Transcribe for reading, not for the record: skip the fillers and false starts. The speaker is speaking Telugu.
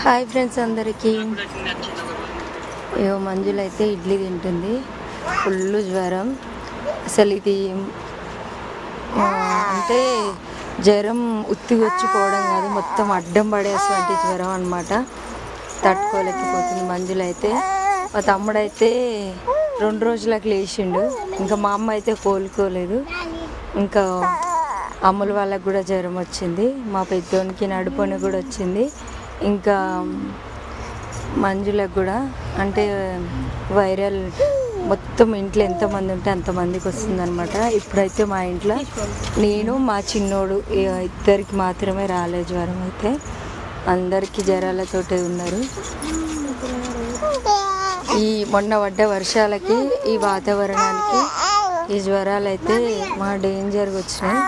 హాయ్ ఫ్రెండ్స్ అందరికీ. ఏవో మంజులు అయితే ఇడ్లీ తింటుంది. ఫుల్ జ్వరం. అసలు ఇది అంటే జ్వరం ఉత్తిగొచ్చిపోవడం కాదు, మొత్తం అడ్డం పడేటువంటి జ్వరం అనమాట. తట్టుకోలేకపోతుంది మంజులు అయితే. మా తమ్ముడైతే 2 రోజులకు లేచిండు. ఇంకా మా అమ్మ అయితే కోలుకోలేదు. ఇంకా అమ్ముల వాళ్ళకు కూడా జ్వరం వచ్చింది. మా పెద్దోనికి నడుపుని కూడా వచ్చింది. ఇంకా మంజులకు కూడా అంటే వైరల్ మొత్తం ఇంట్లో ఎంతమంది ఉంటే అంతమందికి వస్తుందన్నమాట. ఇప్పుడైతే మా ఇంట్లో నేను మా చిన్నోడు ఇద్దరికి మాత్రమే రాలేదు జ్వరం. అయితే అందరికీ జ్వరాలతోటే ఉన్నారు. ఈ మొన్న పడ్డ వర్షాలకి ఈ వాతావరణానికి ఈ జ్వరాలు అయితే మా డేంజర్గా వచ్చినాయి.